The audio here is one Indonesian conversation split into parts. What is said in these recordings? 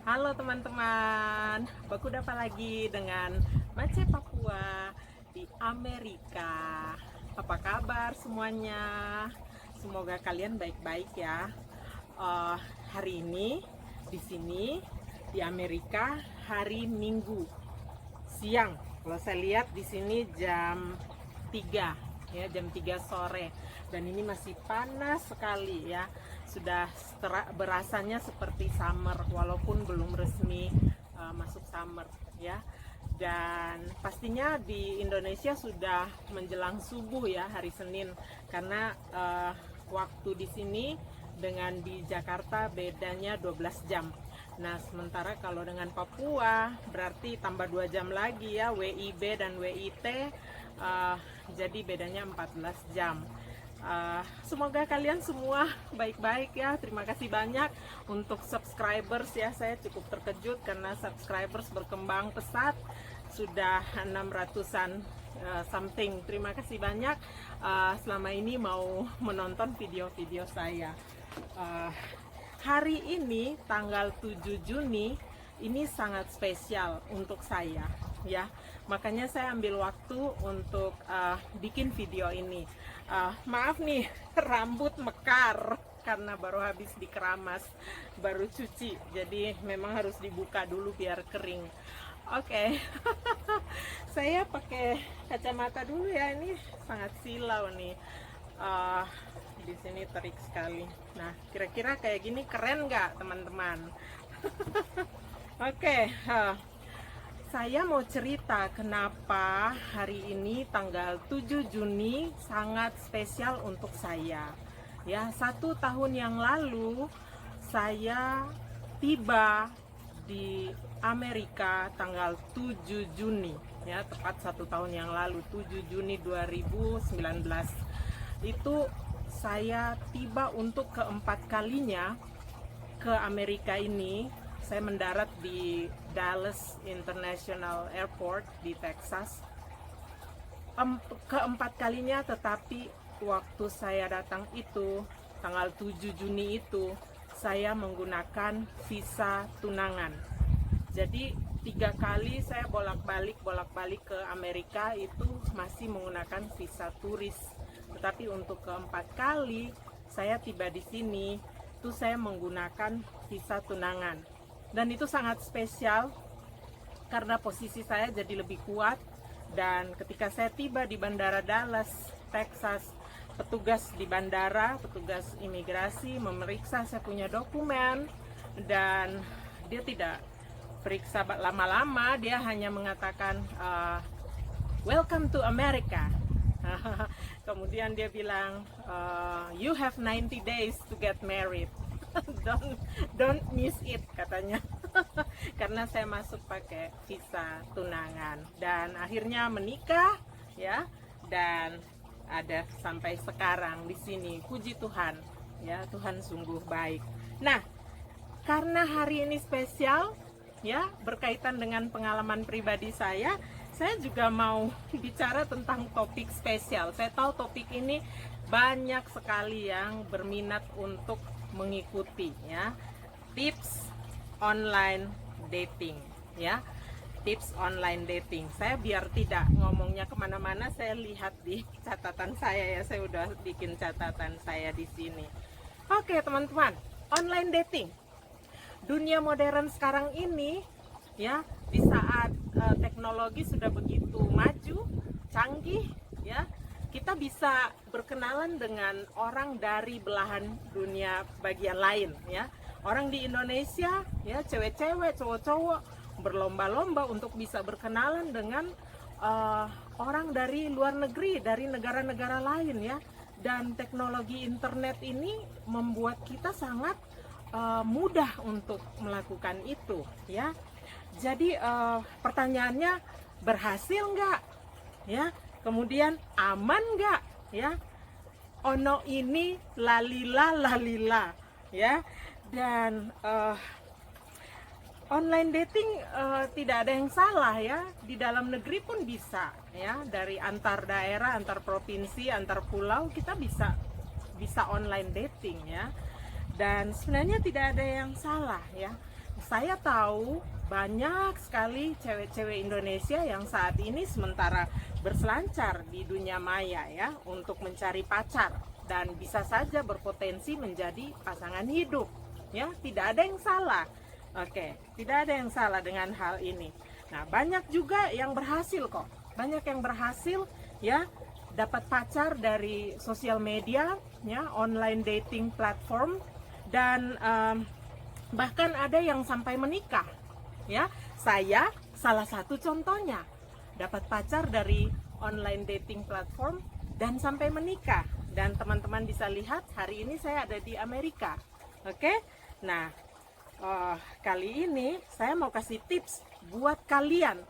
Halo teman-teman, baku dapat lagi dengan Mace Papua di Amerika. Apa kabar semuanya? Semoga kalian baik-baik ya. Hari ini di sini di Amerika hari Minggu siang. Kalau saya lihat di sini jam 3 ya, jam 3 sore, dan ini masih panas sekali ya. Sudah berasanya seperti summer walaupun belum resmi masuk summer ya. Dan pastinya di Indonesia sudah menjelang subuh ya hari Senin, karena waktu di sini dengan di Jakarta bedanya 12 jam. Nah, sementara kalau dengan Papua berarti tambah 2 jam lagi ya, WIB dan WIT, jadi bedanya 14 jam. Semoga kalian semua baik-baik ya. Terima kasih banyak untuk subscribers ya. Saya cukup terkejut karena subscribers berkembang pesat, sudah 600-an something. Terima kasih banyak selama ini mau menonton video-video saya. Hari ini tanggal 7 Juni ini sangat spesial untuk saya ya. Makanya saya ambil waktu untuk bikin video ini. Maaf nih, rambut mekar karena baru habis dikeramas, baru cuci, jadi memang harus dibuka dulu biar kering. Oke. Saya pakai kacamata dulu ya, ini sangat silau nih. Di sini terik sekali. Nah, kira-kira kayak gini keren nggak teman-teman? Oke. Saya mau cerita kenapa hari ini tanggal 7 Juni sangat spesial untuk saya. Ya, 1 tahun yang lalu saya tiba di Amerika tanggal 7 Juni. Ya, tepat 1 tahun yang lalu, 7 Juni 2019. Itu saya tiba untuk keempat kalinya ke Amerika ini. Saya mendarat di Dallas International Airport di Texas. Keempat kalinya, tetapi waktu saya datang itu, tanggal 7 Juni itu, saya menggunakan visa tunangan. Jadi 3 kali saya bolak-balik ke Amerika itu masih menggunakan visa turis. Tetapi untuk keempat kali saya tiba di sini, itu saya menggunakan visa tunangan. Dan itu sangat spesial karena posisi saya jadi lebih kuat. Dan ketika saya tiba di bandara Dallas, Texas, petugas di bandara, petugas imigrasi memeriksa saya punya dokumen, dan dia tidak periksa lama-lama, dia hanya mengatakan welcome to America. Kemudian dia bilang you have 90 days to get married. don't miss it, katanya. Karena saya masuk pakai visa tunangan, dan akhirnya menikah ya, dan ada sampai sekarang di sini. Puji Tuhan ya, Tuhan sungguh baik. Nah, karena hari ini spesial ya, berkaitan dengan pengalaman pribadi saya juga mau bicara tentang topik spesial. Saya tahu topik ini banyak sekali yang berminat untuk mengikuti ya. Tips online dating ya, tips online dating. Saya biar tidak ngomongnya kemana-mana, saya lihat di catatan saya ya. Saya udah bikin catatan saya di sini. Oke teman-teman, online dating, dunia modern sekarang ini ya, di saat teknologi sudah begitu maju, canggih ya, kita bisa berkenalan dengan orang dari belahan dunia bagian lain ya. Orang di Indonesia ya, cewek-cewek, cowok-cowok berlomba-lomba untuk bisa berkenalan dengan orang dari luar negeri, dari negara-negara lain ya. Dan teknologi internet ini membuat kita sangat mudah untuk melakukan itu ya. Jadi pertanyaannya, berhasil nggak ya? Kemudian aman nggak ya? Ono ini lalila ya. Dan online dating tidak ada yang salah ya. Di dalam negeri pun bisa ya. Dari antar daerah, antar provinsi, antar pulau, kita bisa online dating ya. Dan sebenarnya tidak ada yang salah ya. saya tahu banyak sekali cewek-cewek Indonesia yang saat ini sementara berselancar di dunia maya ya untuk mencari pacar dan bisa saja berpotensi menjadi pasangan hidup ya, tidak ada yang salah. Oke, tidak ada yang salah dengan hal ini. Nah, banyak juga yang berhasil kok. Banyak yang berhasil ya dapat pacar dari sosial media ya, online dating platform, dan bahkan ada yang sampai menikah ya. Saya salah satu contohnya, dapat pacar dari online dating platform dan sampai menikah. Dan teman-teman bisa lihat hari ini saya ada di Amerika. Oke, nah kali ini saya mau kasih tips buat kalian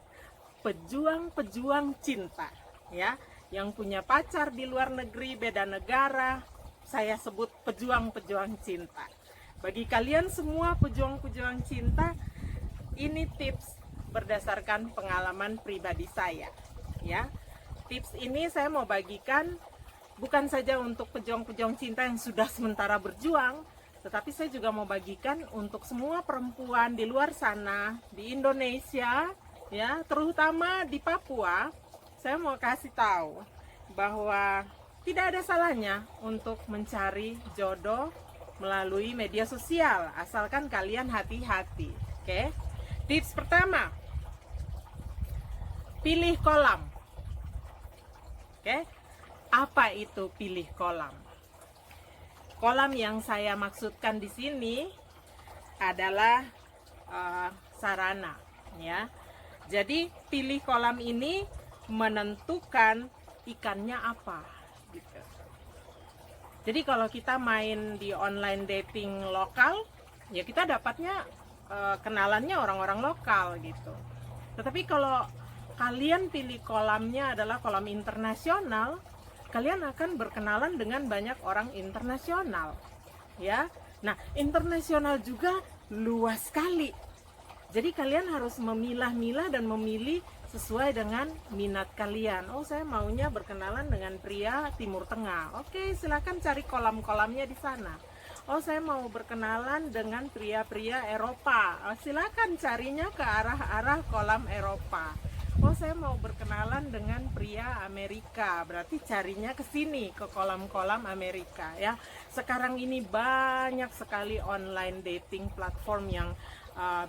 pejuang-pejuang cinta ya, yang punya pacar di luar negeri, beda negara. Saya sebut pejuang-pejuang cinta. Bagi kalian semua pejuang-pejuang cinta, ini tips berdasarkan pengalaman pribadi saya ya. Tips ini saya mau bagikan bukan saja untuk pejuang-pejuang cinta yang sudah sementara berjuang, tetapi saya juga mau bagikan untuk semua perempuan di luar sana, di Indonesia ya, terutama di Papua. Saya mau kasih tahu bahwa tidak ada salahnya untuk mencari jodoh melalui media sosial, asalkan kalian hati-hati. Oke. Tips pertama, pilih kolam. Oke. Apa itu pilih kolam? Kolam yang saya maksudkan di sini adalah sarana ya. Jadi pilih kolam ini menentukan ikannya apa gitu. Jadi kalau kita main di online dating lokal, ya kita dapatnya kenalannya orang-orang lokal gitu. Tetapi kalau kalian pilih kolamnya adalah kolam internasional, kalian akan berkenalan dengan banyak orang internasional ya. Nah, internasional juga luas sekali. Jadi kalian harus memilah-milah dan memilih sesuai dengan minat kalian. Oh, saya maunya berkenalan dengan pria Timur Tengah. Oke, silakan cari kolam-kolamnya di sana. Oh, saya mau berkenalan dengan pria-pria Eropa. Oh, silakan carinya ke arah-arah kolam Eropa. Oh, saya mau berkenalan dengan pria Amerika. Berarti carinya ke sini, ke kolam-kolam Amerika ya. Sekarang ini banyak sekali online dating platform yang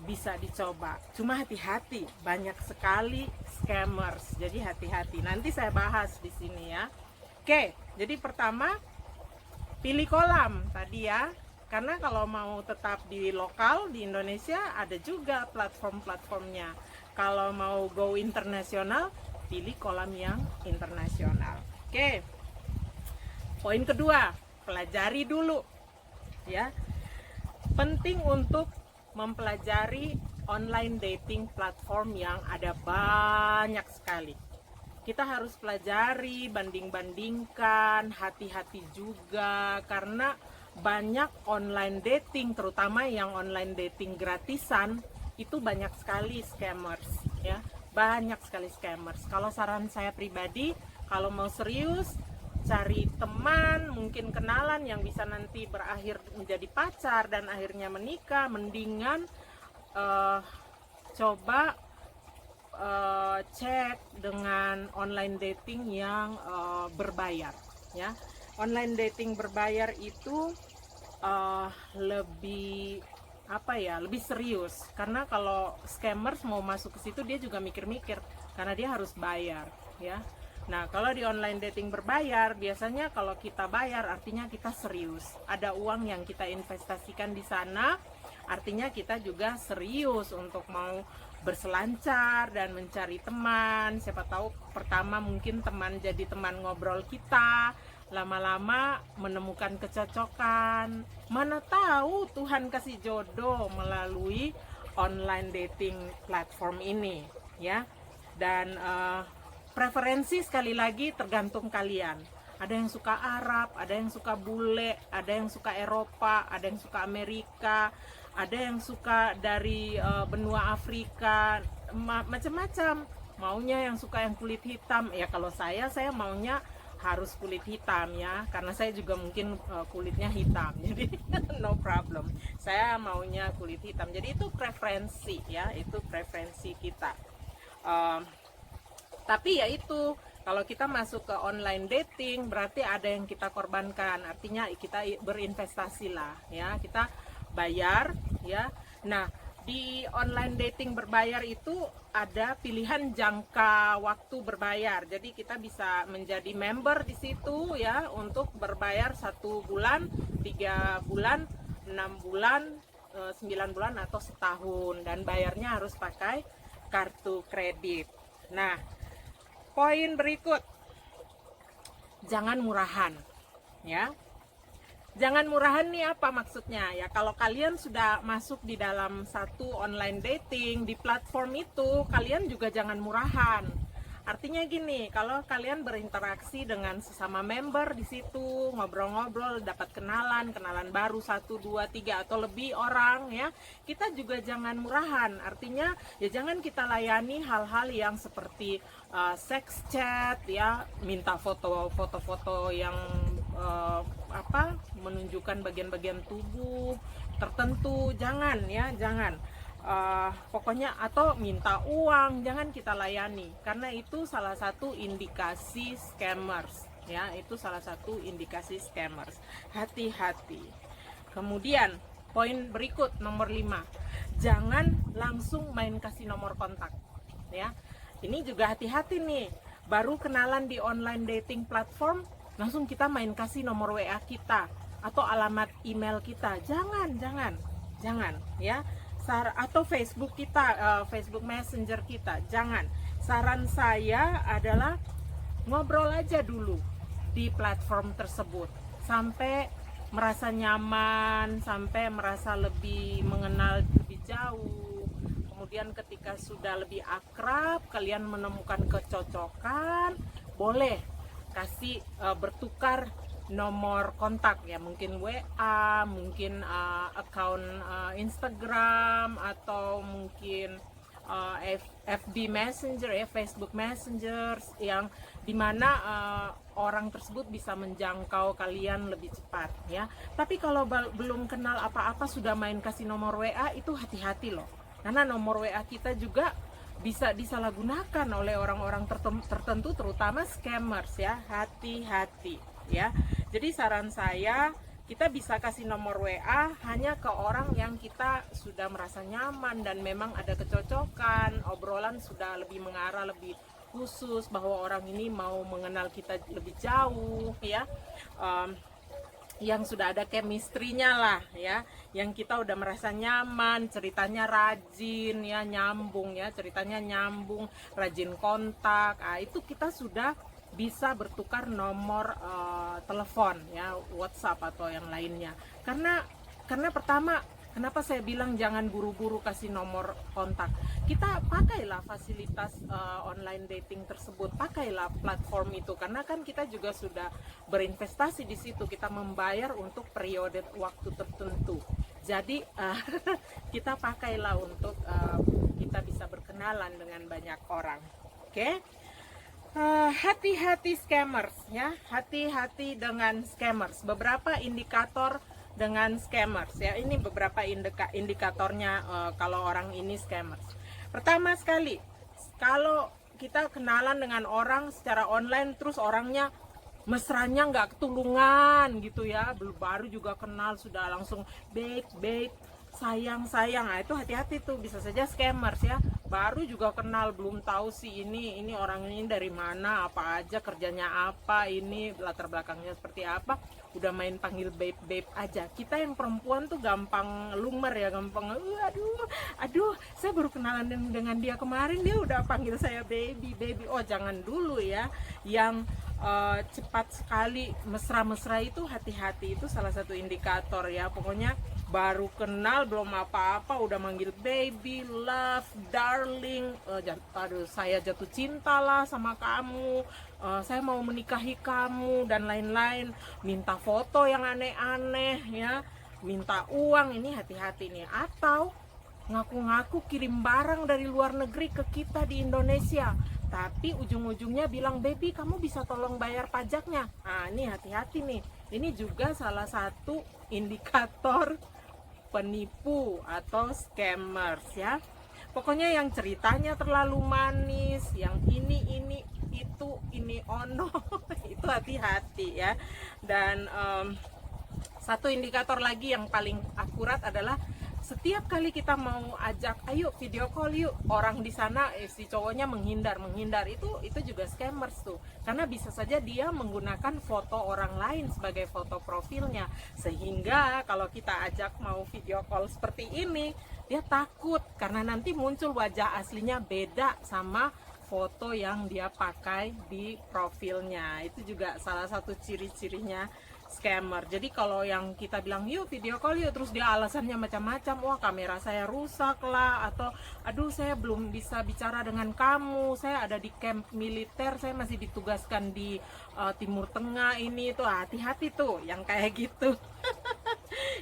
bisa dicoba. Cuma hati-hati, banyak sekali scammers. Jadi hati-hati. Nanti saya bahas di sini ya. Oke, jadi pertama pilih kolam tadi ya. Karena kalau mau tetap di lokal di Indonesia ada juga platform-platformnya. Kalau mau go internasional, pilih kolam yang internasional. Oke. Poin kedua, pelajari dulu ya. Penting untuk mempelajari online dating platform yang ada banyak sekali. Kita harus pelajari, banding-bandingkan, hati-hati juga karena banyak online dating, terutama yang online dating gratisan, itu banyak sekali scammers ya. Banyak sekali scammers. Kalau saran saya pribadi, kalau mau serius, cari teman, mungkin kenalan yang bisa nanti berakhir menjadi pacar dan akhirnya menikah. Mendingan coba cek dengan online dating yang berbayar ya. Online dating berbayar itu lebih lebih serius, karena kalau scammers mau masuk ke situ dia juga mikir-mikir karena dia harus bayar ya. Nah, kalau di online dating berbayar, biasanya kalau kita bayar artinya kita serius. Ada uang yang kita investasikan di sana, artinya kita juga serius untuk mau berselancar dan mencari teman. Siapa tahu pertama mungkin teman jadi teman ngobrol kita, lama-lama menemukan kecocokan. Mana tahu Tuhan kasih jodoh melalui online dating platform ini ya. Dan preferensi sekali lagi tergantung kalian. Ada yang suka Arab, ada yang suka bule, ada yang suka Eropa, ada yang suka Amerika, ada yang suka dari benua Afrika, macam-macam. Maunya yang suka yang kulit hitam. Ya kalau saya maunya harus kulit hitam ya, karena saya juga mungkin kulitnya hitam, jadi no problem, saya maunya kulit hitam. Jadi itu preferensi ya, itu preferensi kita. Tapi ya itu, kalau kita masuk ke online dating berarti ada yang kita korbankan, artinya kita berinvestasi lah ya, kita bayar ya. Nah, di online dating berbayar itu ada pilihan jangka waktu berbayar. Jadi kita bisa menjadi member di situ ya, untuk berbayar 1 bulan, 3 bulan, 6 bulan, 9 bulan atau setahun, dan bayarnya harus pakai kartu kredit. Nah, poin berikut, jangan murahan ya. Jangan murahan nih apa maksudnya ya? Kalau kalian sudah masuk di dalam satu online dating di platform itu, kalian juga jangan murahan. Artinya gini, kalau kalian berinteraksi dengan sesama member di situ, ngobrol-ngobrol, dapat kenalan baru 1, 2, 3 atau lebih orang ya, kita juga jangan murahan. Artinya ya jangan kita layani hal-hal yang seperti sex chat ya, minta foto-foto yang menunjukkan bagian-bagian tubuh tertentu, jangan ya, jangan. Pokoknya atau minta uang, jangan kita layani, karena itu salah satu indikasi scammers ya, itu salah satu indikasi scammers. Hati-hati. Kemudian poin berikut nomor 5, jangan langsung main kasih nomor kontak ya. Ini juga hati-hati nih, baru kenalan di online dating platform langsung kita main kasih nomor WA kita atau alamat email kita. Jangan ya. Atau Facebook kita, Facebook Messenger kita, jangan. Saran saya adalah ngobrol aja dulu di platform tersebut sampai merasa nyaman, sampai merasa lebih mengenal lebih jauh. Kemudian ketika sudah lebih akrab, kalian menemukan kecocokan, boleh kasih bertukar nomor kontak ya, mungkin WA, mungkin account Instagram, atau mungkin FB Messenger ya, Facebook Messenger, yang dimana orang tersebut bisa menjangkau kalian lebih cepat ya. Tapi kalau belum kenal apa-apa sudah main kasih nomor WA, itu hati-hati loh, karena nomor WA kita juga bisa disalahgunakan oleh orang-orang tertentu, terutama scammers ya. Hati-hati ya. Jadi saran saya, kita bisa kasih nomor WA hanya ke orang yang kita sudah merasa nyaman dan memang ada kecocokan, obrolan sudah lebih mengarah lebih khusus bahwa orang ini mau mengenal kita lebih jauh ya. Yang sudah ada chemistry-nya lah ya, yang kita udah merasa nyaman, ceritanya rajin ya, nyambung ya, ceritanya nyambung, rajin kontak. Itu kita sudah bisa bertukar nomor telepon ya, WhatsApp atau yang lainnya. Karena pertama, kenapa saya bilang jangan buru-buru kasih nomor kontak. Kita pakailah fasilitas online dating tersebut, pakailah platform itu, karena kan kita juga sudah berinvestasi di situ, kita membayar untuk periode waktu tertentu. Jadi kita pakailah untuk kita bisa berkenalan dengan banyak orang. Oke? Hati-hati scammers ya, hati-hati dengan scammers. Beberapa indikator dengan scammers ya, ini beberapa indikatornya kalau orang ini scammers. Pertama sekali, kalau kita kenalan dengan orang secara online terus orangnya mesranya nggak ketulungan gitu ya, baru juga kenal sudah langsung babe, sayang. Itu hati-hati tuh, bisa saja scammers ya. Baru juga kenal, belum tahu sih ini orang ini dari mana, apa aja, kerjanya apa, ini latar belakangnya seperti apa, udah main panggil babe aja. Kita yang perempuan tuh gampang lumer ya, gampang aduh saya baru kenalan dengan dia kemarin, dia udah panggil saya baby. Oh jangan dulu ya, yang cepat sekali mesra-mesra itu hati-hati, itu salah satu indikator ya. Pokoknya baru kenal belum apa-apa udah manggil baby, love, darling, aduh saya jatuh cinta lah sama kamu, saya mau menikahi kamu, dan lain-lain. Minta foto yang aneh-aneh ya, minta uang, ini hati-hati nih. Atau ngaku-ngaku kirim barang dari luar negeri ke kita di Indonesia, tapi ujung-ujungnya bilang, baby kamu bisa tolong bayar pajaknya. Nah ini hati-hati nih, ini juga salah satu indikator penipu atau scammers ya. Pokoknya yang ceritanya terlalu manis, yang ini itu ini ono itu hati-hati ya. Dan satu indikator lagi yang paling akurat adalah setiap kali kita mau ajak, ayo video call yuk, orang di sana si cowoknya menghindar itu juga scammers tuh, karena bisa saja dia menggunakan foto orang lain sebagai foto profilnya, sehingga kalau kita ajak mau video call seperti ini dia takut karena nanti muncul wajah aslinya beda sama foto yang dia pakai di profilnya. Itu juga salah satu ciri-cirinya scammer. Jadi kalau yang kita bilang yuk video call yuk, terus dia alasannya macam-macam, wah kamera saya rusak lah, atau aduh saya belum bisa bicara dengan kamu, saya ada di camp militer, saya masih ditugaskan di Timur Tengah ini, tuh hati-hati tuh yang kayak gitu.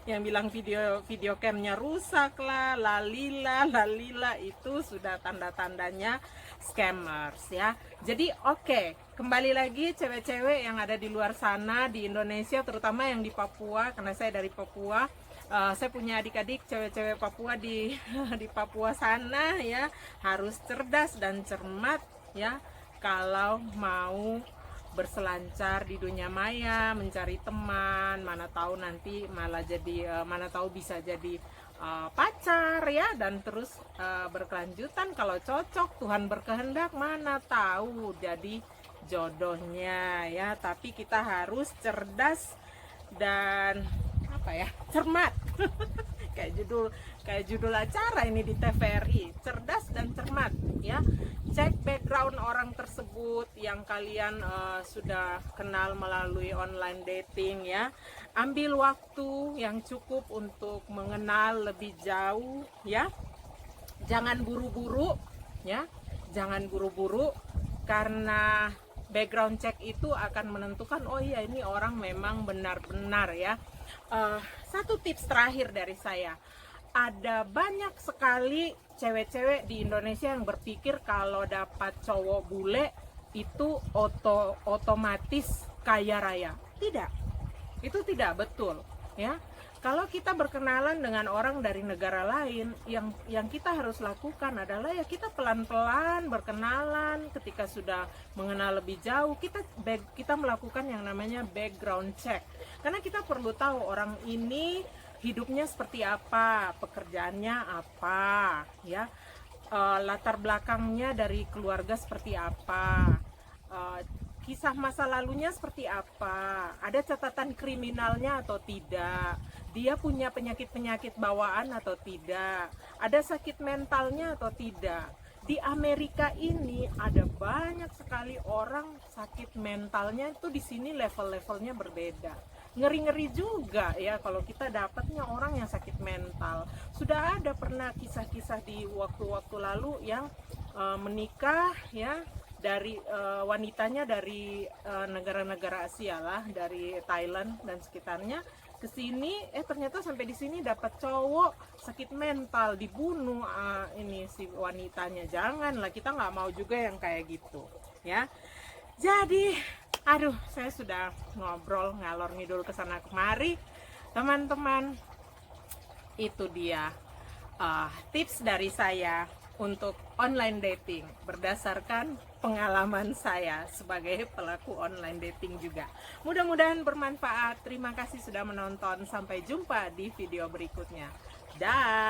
Yang bilang video camnya rusak lah, lalila, itu sudah tanda-tandanya scammers ya. Jadi oke, kembali lagi cewek-cewek yang ada di luar sana di Indonesia, terutama yang di Papua, karena saya dari Papua. Saya punya adik-adik cewek-cewek Papua di di Papua sana ya, harus cerdas dan cermat ya kalau mau berselancar di dunia maya, mencari teman, mana tahu nanti malah jadi mana tahu bisa jadi pacar ya, dan terus berkelanjutan kalau cocok, Tuhan berkehendak mana tahu jadi jodohnya ya. Tapi kita harus cerdas dan apa ya, cermat. kayak judul acara ini di TVRI, cerdas dan cermat ya. Cek background orang tersebut yang kalian sudah kenal melalui online dating ya. Ambil waktu yang cukup untuk mengenal lebih jauh ya. Jangan buru-buru ya. Jangan buru-buru, karena background check itu akan menentukan, oh iya ini orang memang benar-benar ya. Satu tips terakhir dari saya, ada banyak sekali cewek-cewek di Indonesia yang berpikir kalau dapat cowok bule itu otomatis kaya raya. Tidak, itu tidak betul ya. Kalau kita berkenalan dengan orang dari negara lain, yang kita harus lakukan adalah ya kita pelan-pelan berkenalan. Ketika sudah mengenal lebih jauh, kita melakukan yang namanya background check, karena kita perlu tahu orang ini hidupnya seperti apa, pekerjaannya apa ya, latar belakangnya dari keluarga seperti apa, kisah masa lalunya seperti apa, ada catatan kriminalnya atau tidak, dia punya penyakit-penyakit bawaan atau tidak, ada sakit mentalnya atau tidak. Di Amerika ini ada banyak sekali orang sakit mentalnya itu, di sini level-levelnya berbeda. Ngeri-ngeri juga ya kalau kita dapatnya orang yang sakit mental. Sudah ada pernah kisah-kisah di waktu-waktu lalu yang menikah ya, dari wanitanya dari negara-negara Asia lah, dari Thailand dan sekitarnya, ke sini ternyata sampai di sini dapat cowok sakit mental, dibunuh ini si wanitanya. Janganlah, kita nggak mau juga yang kayak gitu ya. Jadi aduh, saya sudah ngobrol ngalor ngidul kesana kemari teman-teman. Itu dia tips dari saya untuk online dating berdasarkan pengalaman saya sebagai pelaku online dating juga. Mudah-mudahan bermanfaat. Terima kasih sudah menonton. Sampai jumpa di video berikutnya. Dah.